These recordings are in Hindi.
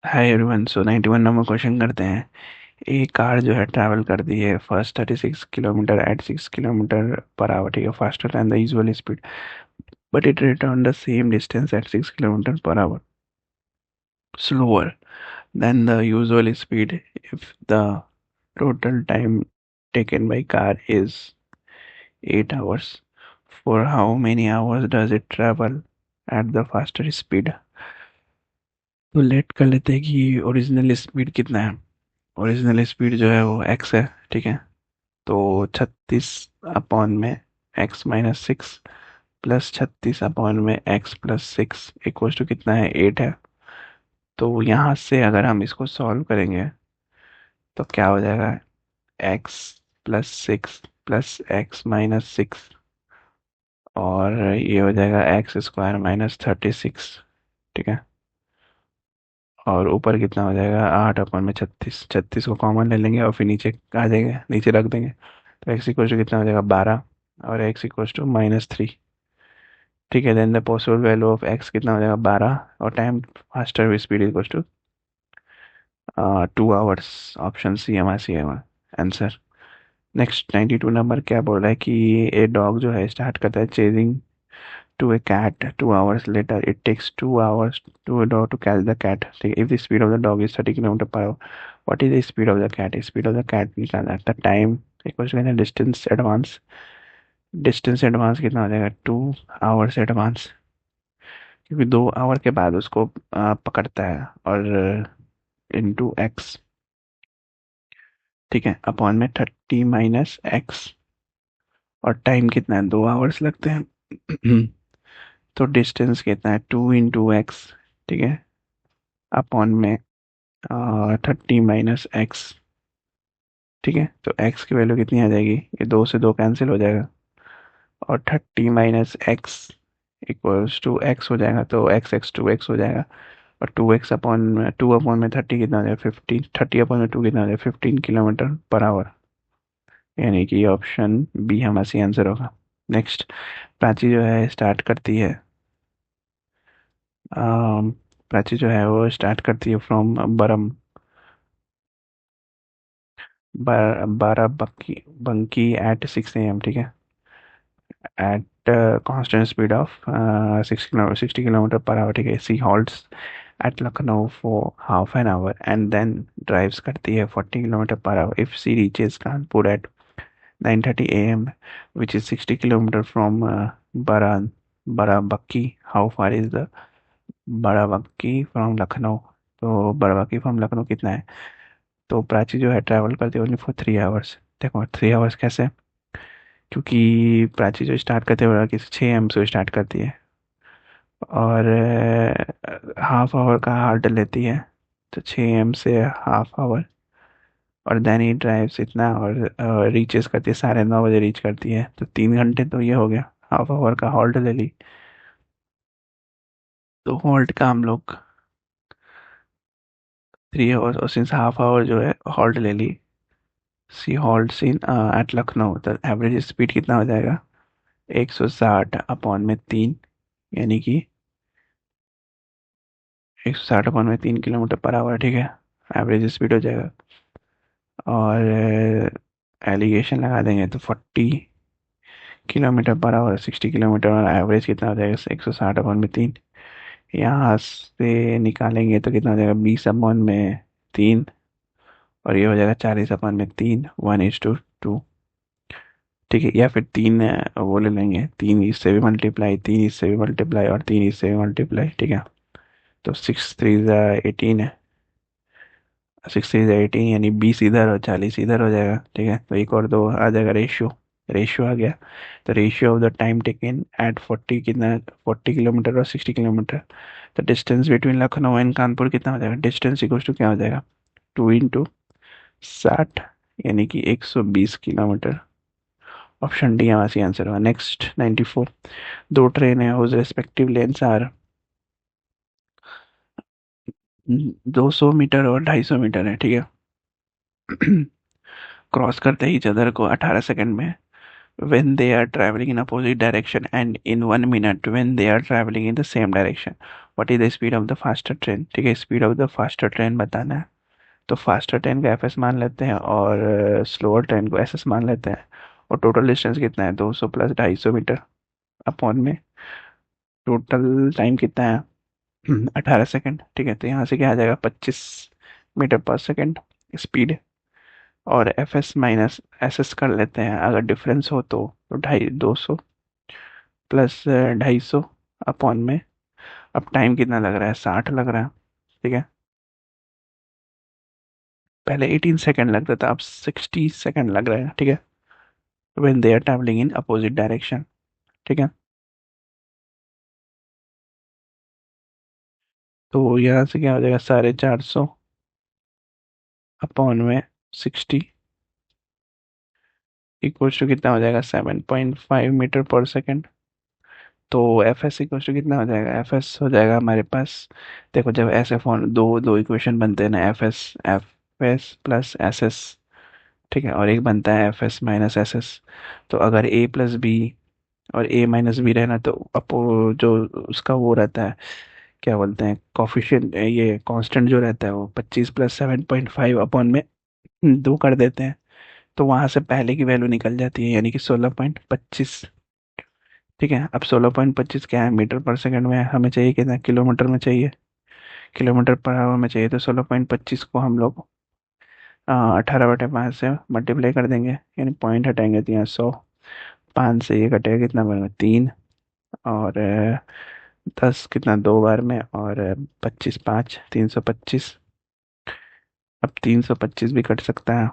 हाय एवरीवन। सो 91 नंबर क्वेश्चन करते हैं। एक कार जो है ट्रैवल करती है first 36 kilometre at 6 kilometre per hour, ठीक है, faster than the usual speed, but it return the same distance at 6 kilometre per hour slower than the usual speed if the total time taken by car is 8 hours. For how many hours does it travel at the faster speed? तो लेट कर लेते हैं कि ओरिजिनल स्पीड कितना है। ओरिजिनल स्पीड जो है वो x है, ठीक है। तो 36 अपॉन में x-6 प्लस 36 अपॉन में x+6 इक्वल टू कितना है, 8 है। तो यहाँ से अगर हम इसको सॉल्व करेंगे तो क्या हो जाएगा, x+6 प्लस x-6 और ये हो जाएगा x² - 36, ठीक है। और ऊपर कितना हो जाएगा, 8/36। 36 को कॉमन ले लेंगे और फिर नीचे आ जाएंगे, नीचे रख देंगे। तो x इक्वल टू कितना हो जाएगा, 12 और x इक्वल टू -3, ठीक है। Then the possible value of x कितना हो जाएगा, 12 और time faster speed equal to 2 hours. Option C हमारा सी है हमारा आंसर। नेक्स्ट 92 नंबर क्या बोल रहा है कि ए डॉग जो है स्टार्ट करता है chasing to a cat 2 hours later. It takes 2 hours to a dog to catch the cat. ठीक है, if the speed of the dog is 30 kilometre per our, what is the speed of the cat? Speed of the cat निकालना है। the time equal to distance advance. Distance advance कितना हो जाएगा, 2 आवर्स एडवांस, क्योंकि 2 आवर के बाद उसको पकड़ता है, और इंटू एक्स, ठीक है, अपॉन में 30 - एक्स। और टाइम कितना है, 2 आवर्स लगते हैं। तो डिस्टेंस कितना है, 2 × x, ठीक है, अपॉन में 30 - एक्स, ठीक है। तो x की वैल्यू कितनी आ जाएगी, ये 2 से 2 कैंसिल हो जाएगा और 30 - एक्स इक्वल्स टू एक्स हो जाएगा, तो x 2x हो जाएगा। और 2 अपॉन में 30 कितना हो जाएगा, 15। 30/2 कितना हो जाएगा, 15 किलोमीटर पर आवर, यानी कि ऑप्शन बी हमारा सी आंसर होगा। नेक्स्ट, प्राची जो है स्टार्ट करती है प्राची जो है वो स्टार्ट करती है फ्रॉम बरम, बाराबंकी बंकी एट 6 AM, ठीक है, at constant speed of 60 kilometer per hour, ठीक है। C halts at Lucknow for half an hour and then drives करती है 40 kilometre per our. if she reaches Kanpur at 9:30 AM which is 60 kilometer from bara Barabanki, how far is the Barabanki from Lucknow? तो बाराबंकी फ्रॉम लखनऊ कितना है, तो प्राची जो है ट्रैवल करती है ओनली फॉर 3 आवर्स। देखो 3 आवर्स कैसे, क्योंकि प्राची जो स्टार्ट करते हैं किसी 6 AM से स्टार्ट करती है और हाफ आवर का हार्ड लेती है, तो 6 AM से हाफ आवर, और देन ही ड्राइव्स इतना, और रीचेस करती है 9:30 रीच करती है, तो 3 घंटे तो ये हो गया, हाफ आवर का हॉल्ट ले ली। तो हॉल्ट का हम लोग 3 आवर्स, और सिंस हाफ आवर जो है हॉल्ट ले ली, सी हॉल्ट इन एट लखनऊ, तो एवरेज स्पीड कितना हो जाएगा, 160/3, यानी कि 160/3 किलोमीटर पर आवर, ठीक है, एवरेज स्पीड हो जाएगा। और एलिगेशन लगा देंगे तो 40 किलोमीटर पर आवर, 60 किलोमीटर, और एवरेज कितना हो जाएगा, 160/3। यहाँ से निकालेंगे तो कितना हो जाएगा, 20/3, और ये हो जाएगा 40/3, 1:2, ठीक है। या फिर तीन वो ले लेंगे, 3 इससे भी मल्टीप्लाई, 3 इससे भी मल्टीप्लाई, और 3 इससे भी मल्टीप्लाई, ठीक है। तो 6×3 = 18 है, 6×3 = 18, यानी 20 इधर और 40 इधर हो जाएगा, ठीक है। तो एक और दो आ जाएगा, रेशियो, रेशियो आ गया। तो ratio of the time taken at 40 कितना, 40 किलोमीटर और 60 किलोमीटर। तो distance between Lucknow and Kanpur कितना हो जाएगा, डिस्टेंस इक्वल टू क्या हो जाएगा, 2 × 60, यानी कि 120 किलोमीटर। ऑप्शन डी हमारा सी आंसर होगा। नेक्स्ट 94, दो ट्रेन है whose respective lengths are 200 metre और 250 मीटर है, ठीक है। क्रॉस करते ही इच अदर को 18 सेकंड में, when they are traveling in opposite direction and in 1 minute when they are traveling in the same direction. What is the speed of the faster train? ठीक है, speed of the faster train बताना है। तो फास्टर ट्रेन को एफ एस मान लेते हैं और स्लोअर ट्रेन को एस एस मान लेते हैं। और टोटल डिस्टेंस कितना है, 200 प्लस 250 मीटर अपॉन में टोटल टाइम कितना है 18 सेकेंड। ठीक है, तो यहाँ से क्या आ जाएगा 25 मीटर पर सेकेंड स्पीड। और F S minus S S कर लेते हैं, अगर डिफरेंस हो तो 200 प्लस 250 अपॉन में। अब टाइम कितना लग रहा है, 60 लग रहा है। ठीक है, पहले 18 सेकेंड लगता था, अब 60 सेकेंड लग रहा है। ठीक है, when they are traveling in opposite direction। ठीक है, तो यहाँ से क्या हो जाएगा 450 अपॉन में 60 इक्वल्स टू कितना हो जाएगा 7.5 मीटर पर सेकेंड। तो एफ एस इक्वल्स टू कितना हो जाएगा, एफ एस हो जाएगा हमारे पास। देखो जब ऐसे फॉर्म दो दो इक्वेशन बनते हैं ना, F S plus S S. ठीक है, और एक बनता है F S minus S S. तो अगर ए प्लस बी और ए माइनस बी रहना तो अपो जो उसका वो रहता है, क्या बोलते हैं कॉफिशिएंट, ये कांस्टेंट जो रहता है वो 25 प्लस 7.5 अपॉन में 2 कर देते हैं। तो वहां से पहले की वैल्यू निकल जाती है, यानी कि 16.25। ठीक है, अब 16.25 क्या है, मीटर पर सेकंड में है। हमें चाहिए कितना, किलोमीटर में चाहिए, किलोमीटर पर आवर में चाहिए। तो 16.25 को हम लोग 18/5 से मल्टीप्लाई कर देंगे, यानी पॉइंट हटाएंगे तो यहाँ 100। 5 से ये कटेगा, कितना बनेगा 3। और 10 कितना 2 बार में, और 25 5 325। अब 325 भी कट सकता है,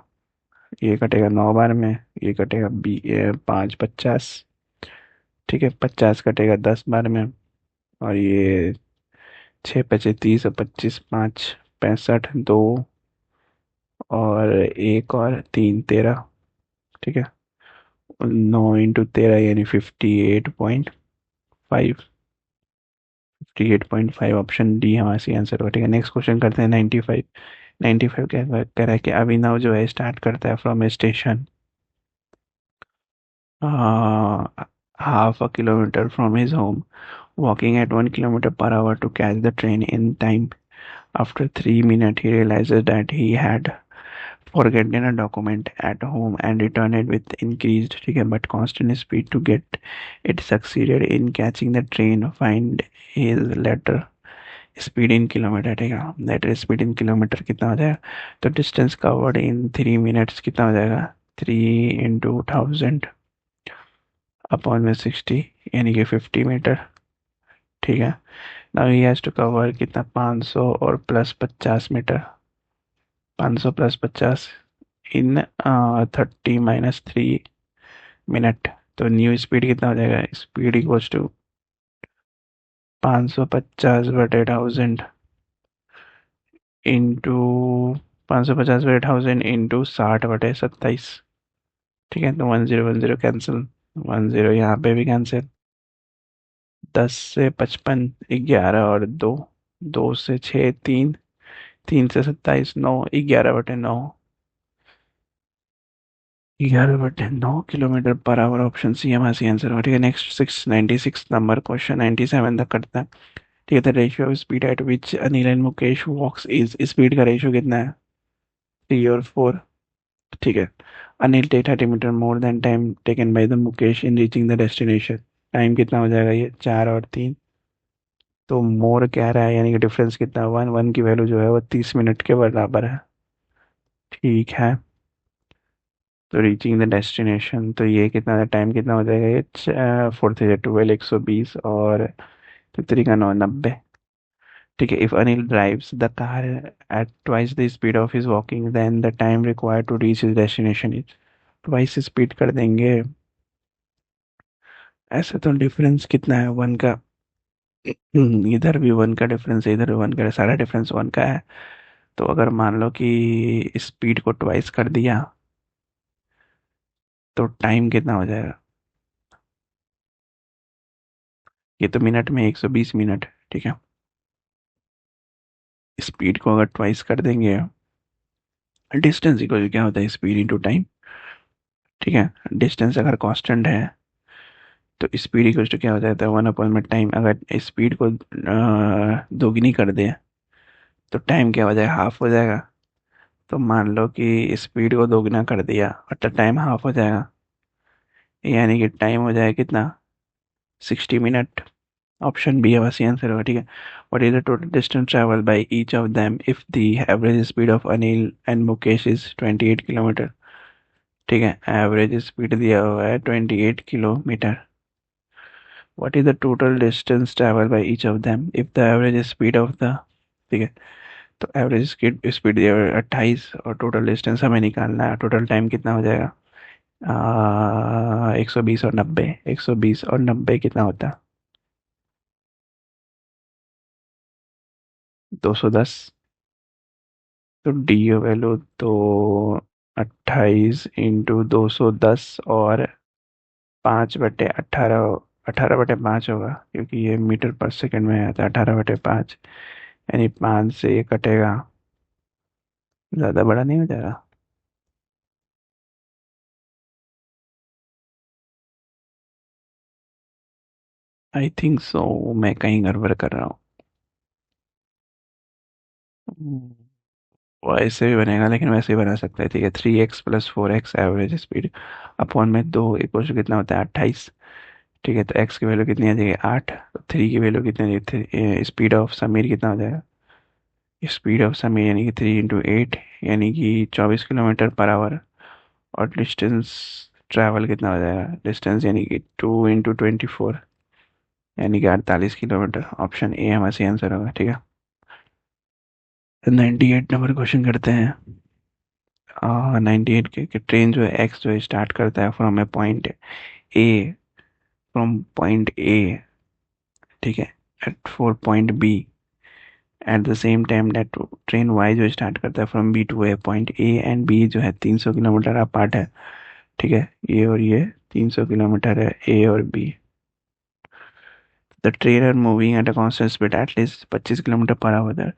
ये कटेगा 9 बार में, ये कटेगा 5 50। ठीक है, 50 कटेगा 10 बार में, और ये 6 25 30 और 25 5 65 2 और एक और 3 13। ठीक है, 9 × 13 यानी 58.5। 58.5 ऑप्शन डी हमारा सी आंसर होगा। ठीक है, नेक्स्ट क्वेश्चन करते हैं 95। 95 क्या कह रहा है कि अभिनव जो है स्टार्ट करता है from A station half a kilometer from his home, walking at 1 kilometer per hour to catch the train in time. After 3 minutes, he realizes that he had forgotten a document at home and returned it with increased, ठीक है, but constant speed to get it. Succeeded in catching the train. Find his letter speed in kilometre. ठीक है, लेटर स्पीड इन किलोमीटर कितना हो जाएगा, तो डिस्टेंस कवर्ड इन 3 मिनट्स कितना हो जाएगा 3 × 1000 अपॉन में 60, यानी कि 50 मीटर। ठीक है, now he has to cover कितना 500 और plus 50 metre. 500 plus 50 in 30 - 3 minute. तो न्यू स्पीड कितना हो जाएगा, speed equals to 550/1000 into 550/1000 into 60/27। ठीक है, तो 1010 कैंसिल, 10 यहाँ पे भी कैंसिल। 10 से 55 11 और 2, 2 से 6 3, 3 से 27 9, 11/9। 11/9 kilometre per our, option C हमारा सी आंसर हो। ठीक है, नेक्स्ट 96 नंबर क्वेश्चन 97 तक करते हैं। ठीक है, the ratio of speed at which Anil and Mukesh walks is, speed का रेशियो कितना है 3 और 4। ठीक है, Anil take 30 metre more than time taken by the Mukesh in reaching the destination. Time कितना हो जाएगा, ये 4 और 3। तो मोर कह रहा है, यानी कि डिफरेंस कितना, 1 1 की वैल्यू जो है वो 30 मिनट के बराबर है। ठीक है, तो रीचिंग द डेस्टिनेशन, तो ये कितना टाइम कितना हो जाएगा, ये 4 3 12 120 और 3 का 9 90। ठीक है, if Anil drives the car at twice the speed of his walking then the time required to reach his destination is. Twice speed कर देंगे, ऐसे तो डिफरेंस कितना है 1 का। इधर भी 1 का डिफरेंस है, इधर भी 1 का, सारा डिफरेंस 1 का है। तो अगर मान लो कि स्पीड को ट्वाइस कर दिया तो टाइम कितना हो जाएगा, ये तो मिनट में 120 मिनट। ठीक है, स्पीड को अगर ट्वाइस कर देंगे, डिस्टेंस इक्वल क्या होता है स्पीड इंटू टाइम। ठीक है। डिस्टेंस अगर कांस्टेंट है तो स्पीड इक्वल टू क्या हो जाता है, 1 अपॉन में टाइम। अगर स्पीड को दोगुनी कर दे तो टाइम क्या हो जाएगा, हाफ हो जाएगा। तो मान लो कि स्पीड को दोगुना कर दिया और तो टाइम हाफ हो जाएगा, यानी कि टाइम हो जाएगा कितना, 60 मिनट। ऑप्शन बी है बस आंसर होगा, ठीक है। What is the total distance travel by each of them if the average speed of Anil and Mukesh is 28 kilometre. ठीक है, एवरेज स्पीड दिया हुआ है 28 kilometre. What is the total distance travel by each of them if the average speed of the, ठीक है। तो एवरेज स्पीड दिया हुआ है 28 और टोटल डिस्टेंस हमें निकालना है। टोटल टाइम कितना हो जाएगा, 120 और 90, 120 और 90 कितना होता है, 210। तो डी वैल्यू तो 28 × 210 और 5/18, 18/5 होगा, क्योंकि ये मीटर पर सेकंड में आता है। 18/5 यानी 5 से ये कटेगा, ज़्यादा बड़ा नहीं हो जाएगा। आई थिंक सो, मैं कहीं गड़बड़ कर रहा हूँ। वैसे भी बनेगा, लेकिन वैसे ही बना सकते हैं, ठीक है। 3x + 4x average speed upon में 2 इक्वल टू कितना होता है, 28। ठीक है, तो x की वैल्यू कितनी आ जाएगी, 8। तो 3 की वैल्यू कितनी आ जाएगी, स्पीड ऑफ समीर कितना हो जाएगा, स्पीड ऑफ समीर यानी कि 3 × 8 यानी कि 24 किलोमीटर पर आवर। और डिस्टेंस ट्रैवल कितना हो जाएगा, डिस्टेंस यानी कि 2 × 24 यानी कि 48 किलोमीटर। ऑप्शन ए हमारा सही आंसर होगा, ठीक है। 98 नंबर क्वेश्चन करते हैं। 98 के ट्रेन जो है एक्स जो है स्टार्ट करता है from a point A, from point A, ठीक है, at four point B. At the same time that train Y जो स्टार्ट करता है from B to A, point A and B जो है 300 किलोमीटर अपार्ट है। ठीक है, ये और ये 300 किलोमीटर है, ए और B. The train are moving at a constant speed at least 25 kilometre per hour.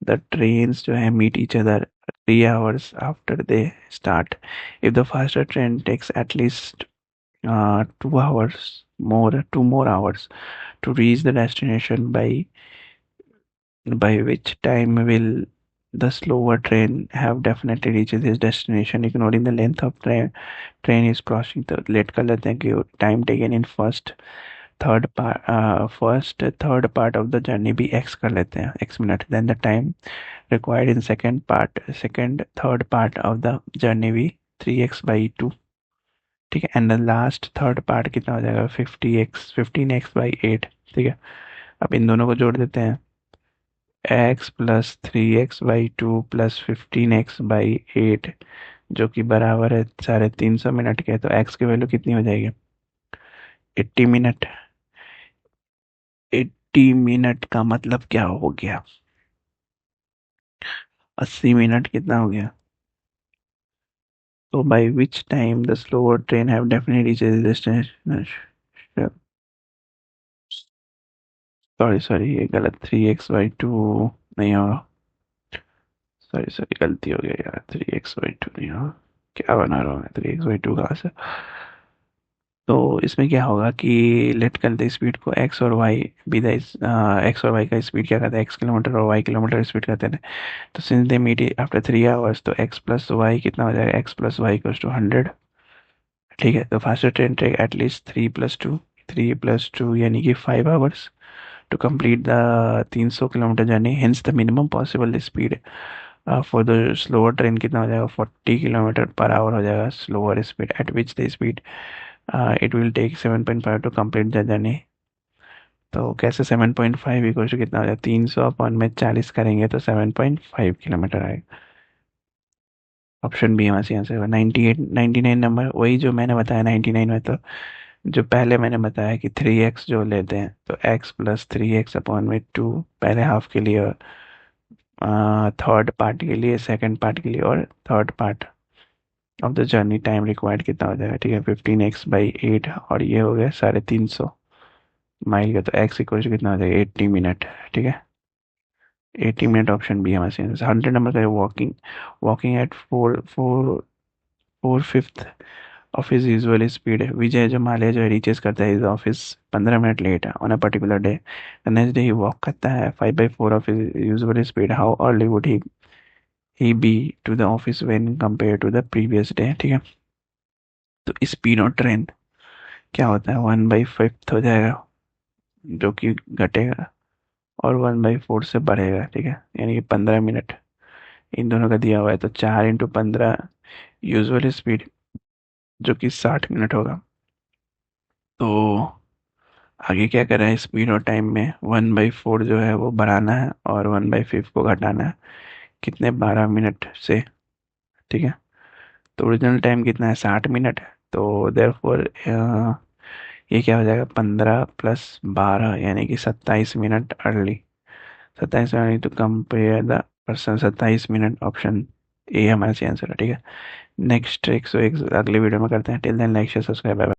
The trains जो है meet each other 3 hours after they start. If the faster train takes at least 2 hours more, 2 more hours to reach the destination, by which time will the slower train have definitely reached its destination, ignoring the length of train is crossing। तो लेट कर लेते हैं कि time taken in first third part of the journey be x कर लेते हैं, x minute. Then the time required in second third part of the journey be 3x/2। ठीक है, and the last third part कितना हो जाएगा, 15x/8। ठीक है, अब इन दोनों को जोड़ देते हैं, x + 3x/2 + 15x/8, जो कि बराबर है 350 मिनट के। तो x की वैल्यू कितनी हो जाएगी, 80 मिनट। 80 मिनट का मतलब क्या हो गया, 80 मिनट कितना हो गया। तो by which time the slower train have definitely reaches destination. Sorry sorry, ये गलत, 3x/2 नहीं होगा। सॉरी सॉरी, गलती हो गई यार, 3x/2 नहीं होगा। क्या बना रहा हूँ मैं, 3x/2 कहाँ से। तो इसमें क्या होगा कि लेट कर दे स्पीड को एक्स और वाई, बी द एक्स और वाई का स्पीड क्या कहते हैं, एक्स किलोमीटर और वाई किलोमीटर स्पीड कहते हैं। तो since they meet after 3 hours, तो एक्स प्लस वाई कितना हो जाएगा, x + y = 100। ठीक है, तो फास्टर ट्रेन टेक एटलीस्ट 3 + 2 यानी कि 5 hours to complete the 300 kilometre journey. Hence the minimum possible speed for the slower train कितना हो जाएगा, 40 किलोमीटर पर आवर हो जाएगा slower speed, at which the speed it will take 7.5 to complete the journey. तो कैसे 7.5 इक्वल टू कितना हो जाएगा, 300/40 करेंगे तो 7.5 किलोमीटर आएगा। ऑप्शन बी हमारे आंसर होगा। 99 नंबर वही जो मैंने बताया 99 में। तो जो पहले मैंने बताया कि 3x जो लेते हैं, तो x + 3x/2 पहले हाफ के लिए, और थर्ड पार्ट के लिए, सेकंड पार्ट के लिए, और third part of the journey time required कितना हो जाएगा, ठीक है, 15x/8। और ये हो गया 350 माइल का। तो x इक्वल टू कितना हो जाएगा, 80 मिनट। ठीक है, 80 मिनट। ऑप्शन बी हमारे 100 नंबर का है, walking walking at 4 4 4/5 office usually speed है, विजय जो माल्या जो है रीचेस करता है इस ऑफिस 15 मिनट लेट है on a particular day. Next day he walk करता है 5/4 of his usually speed, how early would he be to the office when compare to the previous day. ठीक है, तो स्पीड ऑफ ट्रेन क्या होता है, 1/5 हो जाएगा जो कि घटेगा, और 1/4 से बढ़ेगा। ठीक है, यानी कि 15 मिनट इन दोनों का दिया हुआ है, तो 4 × 15 यूजुअल स्पीड जो कि 60 मिनट होगा। तो आगे क्या करें है, स्पीड और टाइम में 1/4 जो है वो बढ़ाना है और 1/5 को घटाना है, कितने 12 मिनट से। ठीक है, तो ओरिजिनल टाइम कितना है 60 मिनट, तो देयरफॉर ये क्या हो जाएगा 15 + 12 यानी कि 27 मिनट अर्ली। 27 मिनट तो compare the person, 27 minute, option A हमारा सही आंसर है। ठीक है, नेक्स्ट 101 अगले वीडियो में करते हैं। Till then like share subscribe.